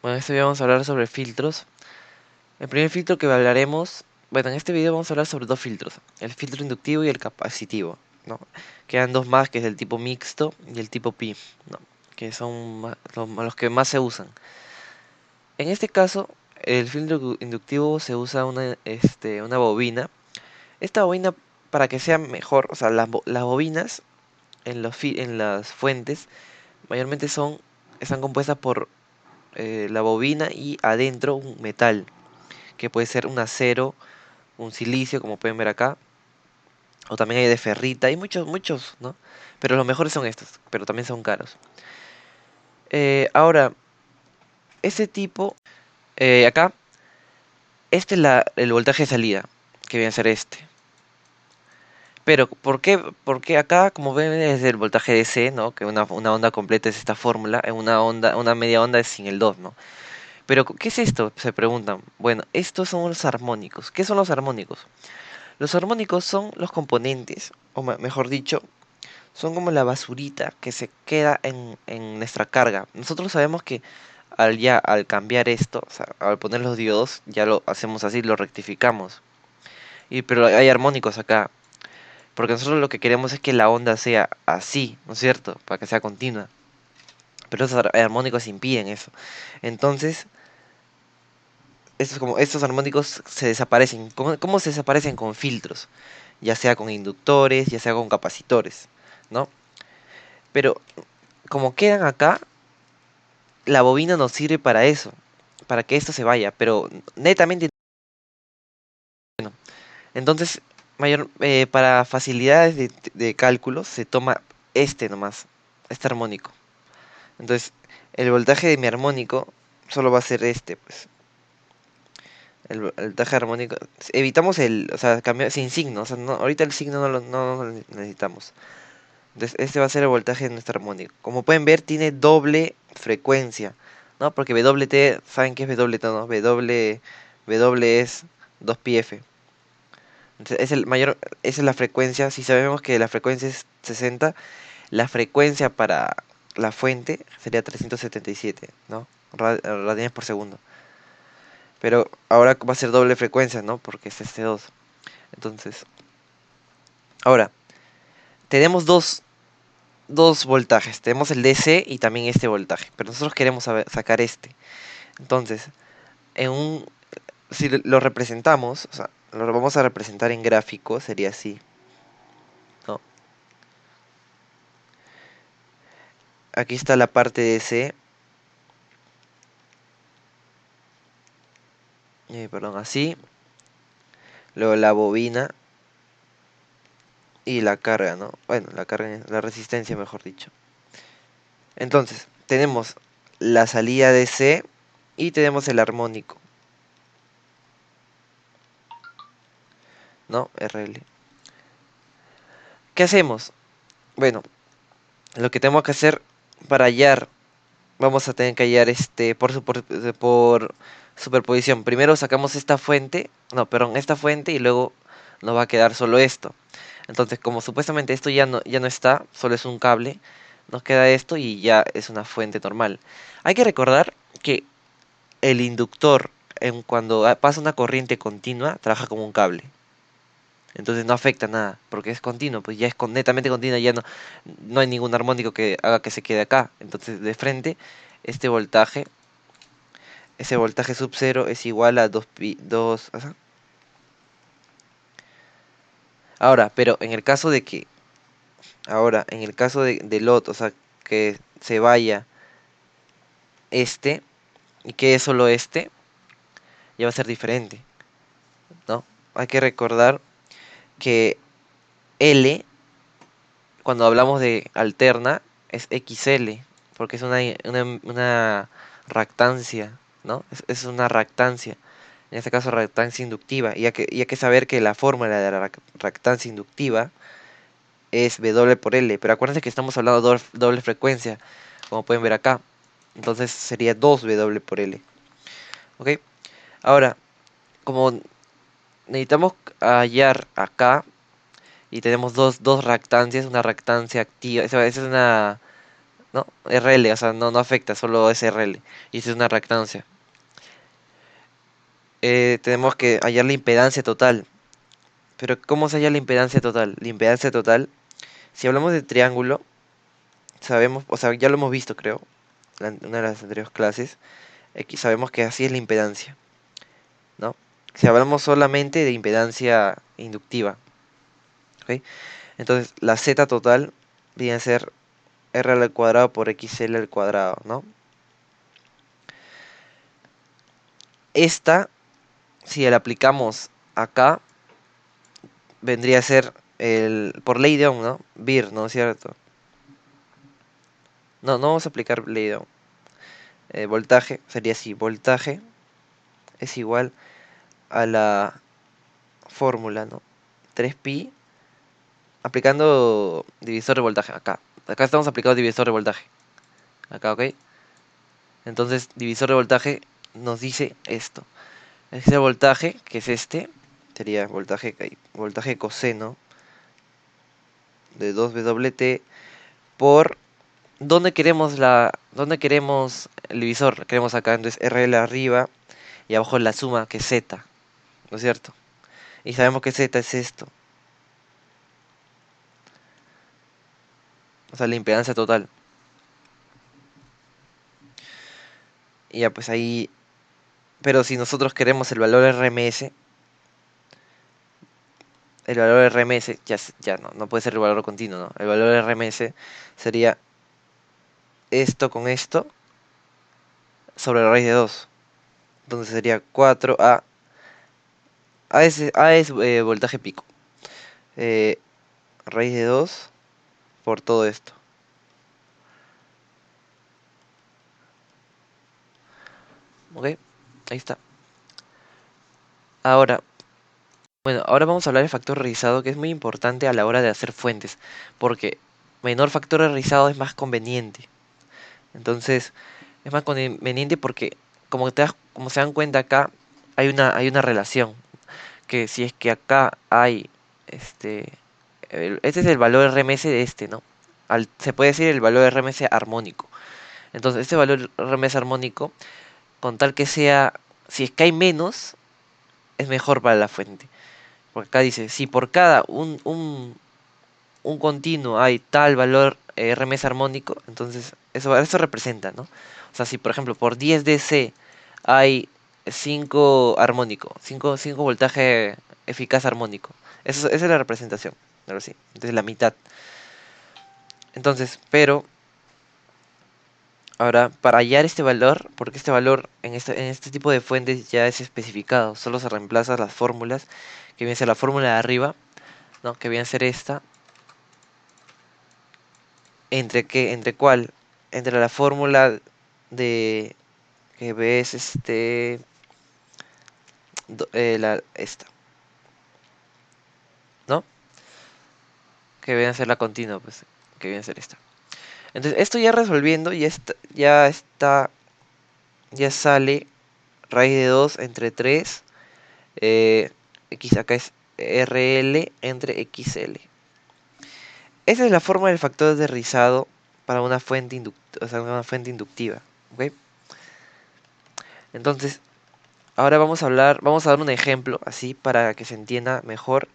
Bueno, en este video vamos a hablar sobre filtros. El primer filtro que hablaremos, bueno, en este video vamos a hablar sobre dos filtros, el filtro inductivo y el capacitivo, ¿no? Quedan dos más, que es el tipo mixto y el tipo pi, ¿no? Que son los que más se usan. En este caso, el filtro inductivo se usa una bobina. Esta bobina, para que sea mejor, o sea, las bobinas en las fuentes mayormente están compuestas por la bobina y adentro un metal, que puede ser un acero, un silicio, como pueden ver acá, o también hay de ferrita, hay muchos, ¿no? Pero los mejores son estos, pero también son caros. Ahora, este tipo, acá, este es el voltaje de salida, que viene a ser este. Pero, ¿por qué acá, como ven, es el voltaje DC, ¿no? Que una onda completa es esta fórmula, una media onda es sin el 2, ¿no? Pero, ¿qué es esto? Se preguntan. Bueno, estos son los armónicos. ¿Qué son los armónicos? Los armónicos son los componentes, o mejor dicho, son como la basurita que se queda en nuestra carga. Nosotros sabemos que al cambiar esto, o sea, al poner los diodos, ya lo hacemos así, lo rectificamos. Pero hay armónicos acá, porque nosotros lo que queremos es que la onda sea así, ¿no es cierto? Para que sea continua. Pero esos armónicos impiden eso. Entonces, estos armónicos se desaparecen. ¿Cómo se desaparecen? Con filtros, ya sea con inductores, ya sea con capacitores, ¿no? Pero como quedan acá, la bobina nos sirve para eso, para que esto se vaya, pero netamente no. Entonces, para facilidades de cálculo se toma este nomás, este armónico. Entonces, el voltaje de mi armónico solo va a ser este, pues. El voltaje armónico. Evitamos o sea, cambiar sin signo. O sea, ahorita el signo no lo necesitamos. Entonces, este va a ser el voltaje de nuestro armónico. Como pueden ver, tiene doble frecuencia, ¿no? Porque WT, ¿saben qué es WT, no? W es 2πf. Entonces, esa es la frecuencia. Si sabemos que la frecuencia es 60, la frecuencia para la fuente sería 377, ¿no? Radianes por segundo. Pero ahora va a ser doble frecuencia, ¿no? Porque es este 2. Entonces, ahora, tenemos dos voltajes. Tenemos el DC y también este voltaje. Pero nosotros queremos sacar este. Entonces, si lo representamos, o sea, lo vamos a representar en gráfico, sería así, ¿no? Aquí está la parte de DC. Perdón, así. Luego la bobina y la carga, ¿no? Bueno, la resistencia, mejor dicho. Entonces, tenemos la salida DC y tenemos el armónico, ¿no? RL. ¿Qué hacemos? Bueno, lo que tenemos que hacer para hallar, vamos a tener que hallar por superposición. Primero sacamos esta fuente, no, perdón, esta fuente y luego nos va a quedar solo esto. Entonces, como supuestamente esto ya no está, solo es un cable, nos queda esto y ya es una fuente normal. Hay que recordar que el inductor, cuando pasa una corriente continua, trabaja como un cable. Entonces no afecta nada, porque es continuo, pues ya es netamente continua, ya no hay ningún armónico que haga que se quede acá. Entonces de frente, este voltaje, ese voltaje sub cero es igual a 2 ajá. Ahora, pero en el caso de que, ahora, en el caso del otro, o sea, que se vaya este y que es solo este, ya va a ser diferente, ¿no? Hay que recordar que L, cuando hablamos de alterna, es XL, porque es una reactancia, ¿no? Es una reactancia, en este caso reactancia inductiva, y hay que saber que la fórmula de la reactancia inductiva es W por L, pero acuérdense que estamos hablando de doble frecuencia, como pueden ver acá, entonces sería 2W por L, ¿ok? Ahora, como necesitamos hallar acá, y tenemos dos reactancias, una reactancia activa, esa es una ¿no? RL, o sea, no afecta, solo es RL. Y esa es una reactancia. Tenemos que hallar la impedancia total. Pero ¿cómo se halla la impedancia total? La impedancia total, si hablamos de triángulo, sabemos, o sea, ya lo hemos visto, creo, en una de las anteriores clases, aquí sabemos que así es la impedancia, ¿no? Si hablamos solamente de impedancia inductiva, ¿ok? Entonces, la Z total viene a ser R al cuadrado por XL al cuadrado, ¿no? Esta, si la aplicamos acá, vendría a ser por ley de Ohm, ¿no? BIR, ¿no es cierto? No, no vamos a aplicar ley de Ohm. Voltaje sería así, voltaje es igual a la fórmula, ¿no? 3pi aplicando divisor de voltaje acá. Acá estamos aplicando divisor de voltaje. Acá, ¿ok? Entonces, divisor de voltaje nos dice esto. Este voltaje, que es este, sería voltaje coseno de 2WT por dónde queremos el divisor. Queremos acá, entonces RL arriba y abajo la suma, que es Z, ¿no es cierto? Y sabemos que Z es esto, o sea, la impedancia total. Y ya pues ahí, pero si nosotros queremos el valor RMS ya no puede ser el valor continuo, ¿no? El valor RMS sería esto con esto sobre la raíz de 2. Entonces sería 4A. A es voltaje pico. Eh, Raíz de 2 por todo esto. ¿Ok? Ahí está. Ahora, bueno, ahora vamos a hablar del factor rizado, que es muy importante a la hora de hacer fuentes. Porque menor factor de rizado es más conveniente. Entonces, es más conveniente porque, como se dan cuenta acá, hay una relación. Que si es que acá hay, este, este es el valor RMS de este, ¿no? Se puede decir el valor RMS armónico. Entonces, este valor RMS armónico, con tal que sea, si es que hay menos, es mejor para la fuente. Porque acá dice, si por cada un continuo hay tal valor RMS armónico, entonces eso representa, ¿no? O sea, si por ejemplo por 10 DC hay 5 armónico, 5 voltaje eficaz armónico, esa es la representación, algo así, entonces la mitad. Entonces, pero ahora para hallar este valor, porque este valor en este tipo de fuentes ya es especificado, solo se reemplazan las fórmulas, que viene a ser la fórmula de arriba, ¿no? Que viene a ser esta. ¿Entre qué? ¿Entre cuál? Entre la fórmula de que ves esta, ¿no? Que viene a ser la continua, pues, que viene a ser esta. Entonces, esto ya resolviendo, ya sale raíz de 2 entre 3, x acá es RL entre XL. Esa es la forma del factor de rizado para una fuente o sea, una fuente inductiva, ¿ok? Entonces, ahora vamos a dar un ejemplo así para que se entienda mejor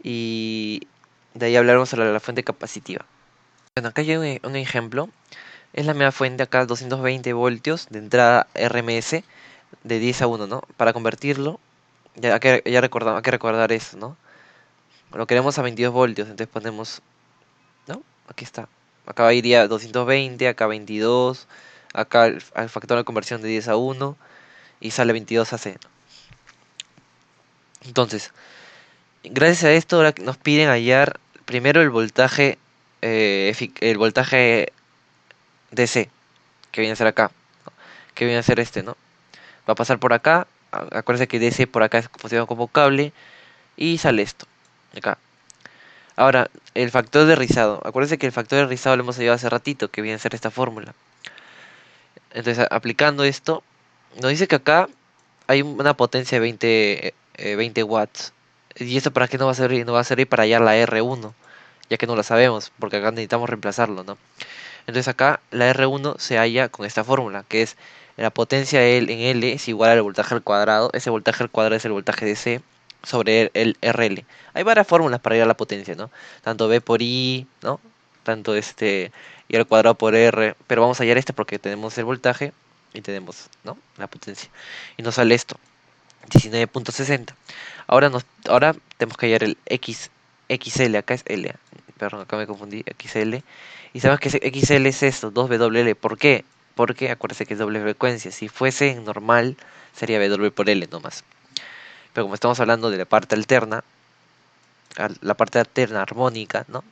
y de ahí hablaremos sobre la fuente capacitiva. Bueno, acá hay un ejemplo. Es la misma fuente acá, 220 voltios de entrada RMS de 10 a 1, ¿no? Para convertirlo, hay que recordar eso, ¿no? Lo queremos a 22 voltios, entonces ponemos, ¿no? Aquí está. Acá iría 220, acá 22, acá el factor de conversión de 10 a 1 y sale 22 AC. Entonces, gracias a esto ahora nos piden hallar primero el voltaje DC, que viene a ser acá, ¿no? Que viene a ser este, ¿no? Va a pasar por acá, acuérdense que DC por acá es funcionado como cable y sale esto, acá. Ahora, el factor de rizado, acuérdense que el factor de rizado lo hemos llevado hace ratito, que viene a ser esta fórmula. Entonces, aplicando esto, nos dice que acá hay una potencia de 20 watts. ¿Y esto para qué no va a servir? No va a servir para hallar la R1, ya que no la sabemos, porque acá necesitamos reemplazarlo, ¿no? Entonces acá la R1 se halla con esta fórmula, que es la potencia en L es igual al voltaje al cuadrado. Ese voltaje al cuadrado es el voltaje de C sobre el RL. Hay varias fórmulas para hallar la potencia, ¿no? Tanto V por I, ¿no? Tanto I al cuadrado por R. Pero vamos a hallar este porque tenemos el voltaje y tenemos, ¿no? La potencia. Y nos sale esto, 19.60. Ahora tenemos que hallar el XL, acá es L. Perdón, acá me confundí, XL. Y sabemos que XL es esto, 2WL. ¿Por qué? Porque acuérdense que es doble frecuencia. Si fuese en normal, sería W por L nomás. Pero como estamos hablando de la parte alterna, la parte alterna armónica, ¿no?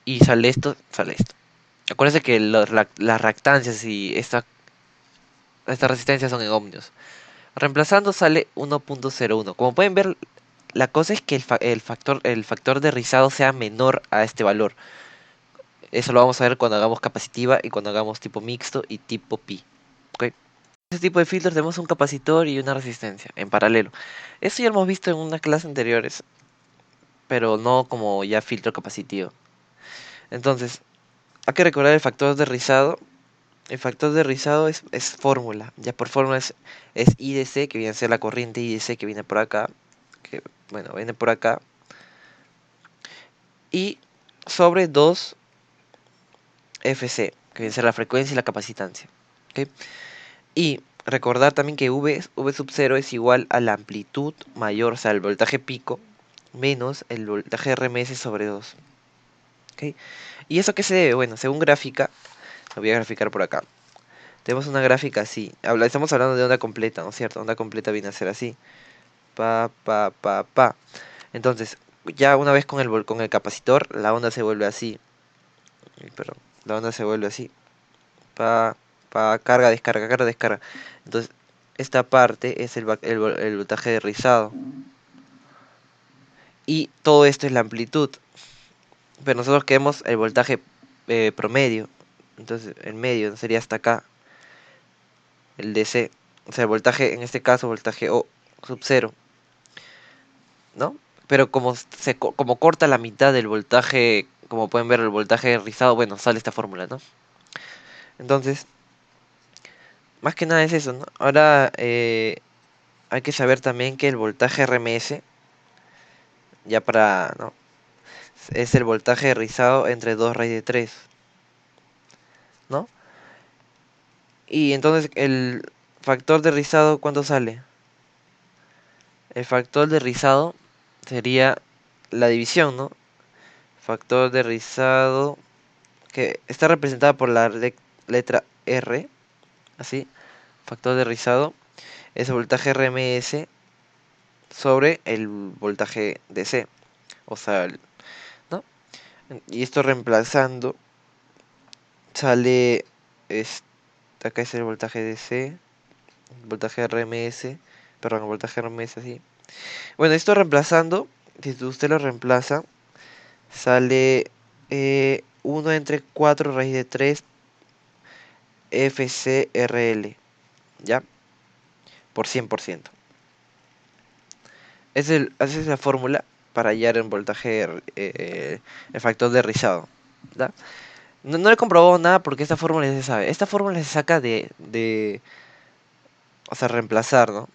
Y sale esto, sale esto. Acuérdense que las reactancias y estas resistencias son en ohmios. Reemplazando sale 1.01. Como pueden ver, la cosa es que el factor de rizado sea menor a este valor. Eso lo vamos a ver cuando hagamos capacitiva y cuando hagamos tipo mixto y tipo pi. ¿Ok? Este tipo de filtros tenemos un capacitor y una resistencia en paralelo. Esto ya lo hemos visto en unas clases anteriores, pero no como ya filtro capacitivo. Entonces, hay que recordar el factor de rizado. El factor de rizado es fórmula. Ya por fórmula es I de C, que viene a ser la corriente I de C que viene por acá. Que, bueno, viene por acá. Y sobre 2 FC, que viene a ser la frecuencia y la capacitancia. ¿Ok? Y recordar también que V sub 0 es igual a la amplitud mayor, o sea, el voltaje pico, menos el voltaje RMS sobre 2. ¿Ok? ¿Y eso qué se debe? Bueno, según gráfica, lo voy a graficar por acá. Tenemos una gráfica así. Estamos hablando de onda completa, ¿no es cierto? Onda completa viene a ser así. Pa, pa, pa, pa. Entonces, ya una vez con el capacitor, la onda se vuelve así. Perdón, la onda se vuelve así. Pa, carga, descarga, carga, descarga. Entonces, esta parte es el voltaje de rizado. Y todo esto es la amplitud. Pero nosotros queremos el voltaje promedio. Entonces, el medio sería hasta acá. El DC. O sea, el voltaje, en este caso, voltaje O sub 0. ¿No? Pero como corta la mitad del voltaje, como pueden ver, el voltaje rizado, bueno, sale esta fórmula, ¿no? Entonces, más que nada es eso, ¿no? Ahora hay que saber también que el voltaje RMS, ya para, ¿no? Es el voltaje rizado entre 2 raíz de 3, ¿no? Y entonces el factor de rizado, ¿cuánto sale? El factor de rizado sería la división, ¿no? Factor de rizado que está representada por la letra R, así. Factor de rizado es el voltaje RMS sobre el voltaje DC. O sea, ¿no? Y esto reemplazando sale acá es el voltaje DC, voltaje RMS, perdón, el voltaje RMS así. Bueno, esto reemplazando, si usted lo reemplaza, sale 1 entre 4 raíz de 3 FCRL, ¿ya? Por 100%. Esa es la fórmula para hallar el voltaje, el factor de rizado, ¿da? No he comprobado nada porque esta fórmula ya se sabe. Esta fórmula se saca o sea, reemplazar, ¿no?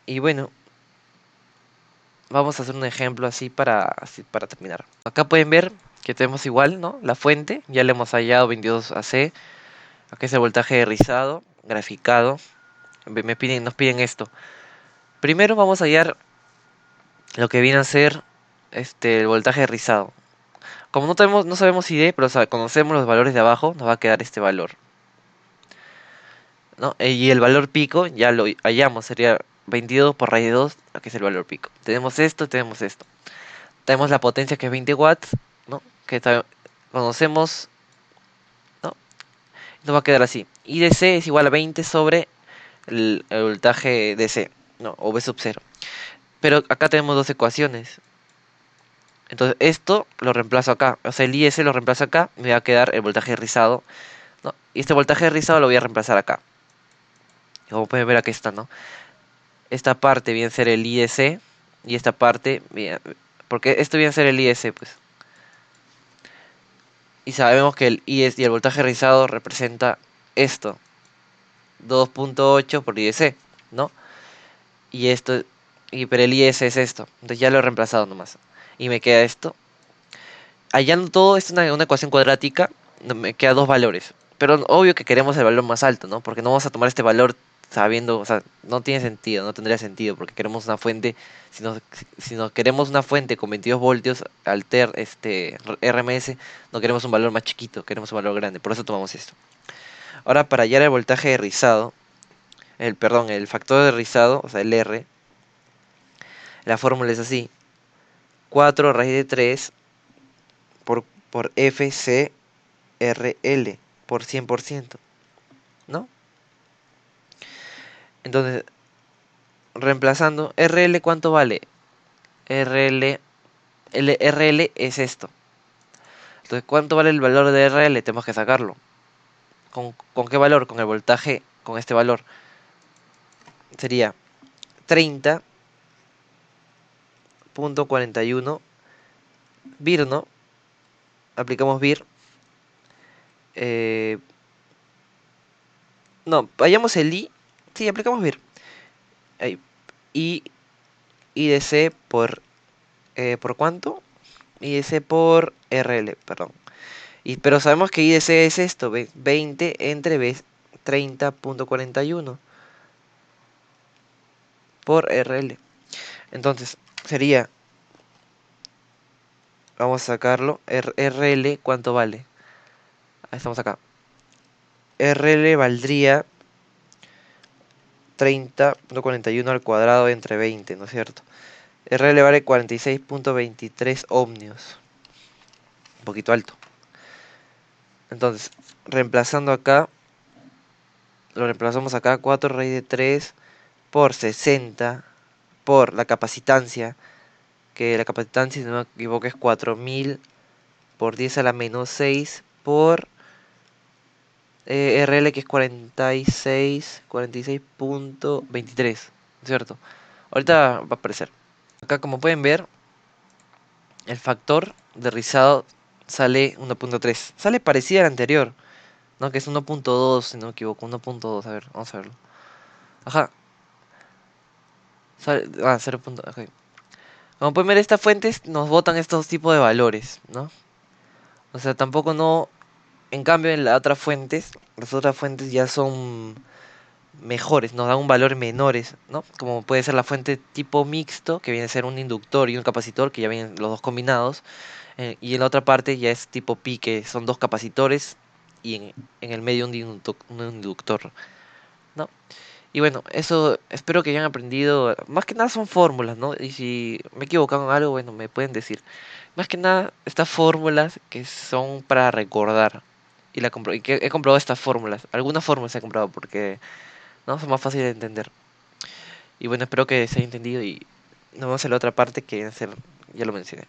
Y bueno, vamos a hacer un ejemplo así para terminar. Acá pueden ver que tenemos igual, ¿no? La fuente, ya le hemos hallado 22 AC. Acá es el voltaje de rizado, graficado. Nos piden esto. Primero vamos a hallar lo que viene a ser el voltaje de rizado. Como no sabemos ID, pero conocemos los valores de abajo, nos va a quedar este valor, ¿no? Y el valor pico ya lo hallamos, sería 22 por raíz de 2, que es el valor pico. Tenemos esto, tenemos esto. Tenemos la potencia que es 20 watts, ¿no? Conocemos, ¿no? Nos va a quedar así. Y DC es igual a 20 sobre el voltaje DC, ¿no? O V sub 0. Pero acá tenemos dos ecuaciones. Entonces esto lo reemplazo acá. O sea, el IS lo reemplazo acá. Me va a quedar el voltaje rizado, ¿no? Y este voltaje rizado lo voy a reemplazar acá. Como pueden ver aquí está, ¿no? Esta parte viene a ser el IS y esta parte, porque esto viene a ser el IS, pues. Y sabemos que el IS y el voltaje rizado representa esto, 2.8 por IDC, ¿no? Y esto, pero el IS es esto, entonces ya lo he reemplazado nomás. Y me queda esto. Hallando todo, esto es una ecuación cuadrática, me queda dos valores. Pero obvio que queremos el valor más alto, ¿no? Porque no vamos a tomar este valor sabiendo, o sea, no tiene sentido, no tendría sentido, porque queremos una fuente, si nos queremos una fuente con 22 voltios, alter, RMS, no queremos un valor más chiquito, queremos un valor grande, por eso tomamos esto. Ahora, para hallar el voltaje de rizado, el factor de rizado, o sea, el R, la fórmula es así, 4 raíz de 3 por, por FCRL por 100%, ¿no? Entonces, reemplazando, RL, ¿cuánto vale? RL, RL es esto. Entonces, ¿cuánto vale el valor de RL? Tenemos que sacarlo. ¿Con qué valor? Con el voltaje, con este valor. Sería 30.41 VIR, ¿no? Aplicamos VIR. Eh, no, vayamos el I. Sí, aplicamos VIR. Ahí. I, IDC ¿por cuánto? IDC por RL, perdón. Pero sabemos que IDC es esto, 20 entre 30.41 por RL. Entonces, sería, vamos a sacarlo, RL, ¿cuánto vale? Ahí estamos acá. RL valdría 30.41 al cuadrado entre 20, ¿no es cierto? RL vale 46.23 ohmios. Un poquito alto. Entonces, reemplazando acá, lo reemplazamos acá, 4 raíz de 3 por 60 por la capacitancia, que la capacitancia, si no me equivoco, es 4000 por 10 a la menos 6 por RL, que es 46.23, ¿cierto? Ahorita va a aparecer. Acá, como pueden ver, el factor de rizado sale 1.3. Sale parecida al anterior, ¿no? Que es 1.2, si no me equivoco, 1.2. A ver, vamos a verlo. Ajá. Sale, 0. Ok. Como pueden ver, estas fuentes nos botan estos tipos de valores, ¿no? O sea, tampoco no. En cambio, en las otras fuentes ya son mejores, nos dan un valor menores, ¿no? Como puede ser la fuente tipo mixto, que viene a ser un inductor y un capacitor, que ya vienen los dos combinados. Y en la otra parte ya es tipo pi, que son dos capacitores y en el medio un inductor, ¿no? Y bueno, eso espero que hayan aprendido. Más que nada son fórmulas, ¿no? Y si me he equivocado en algo, bueno, me pueden decir. Más que nada, estas fórmulas que son para recordar. Y que he comprobado estas fórmulas. Algunas fórmulas he comprobado porque no son más fáciles de entender. Y bueno, espero que se haya entendido y nos vemos en la otra parte que viene a ser, ya lo mencioné.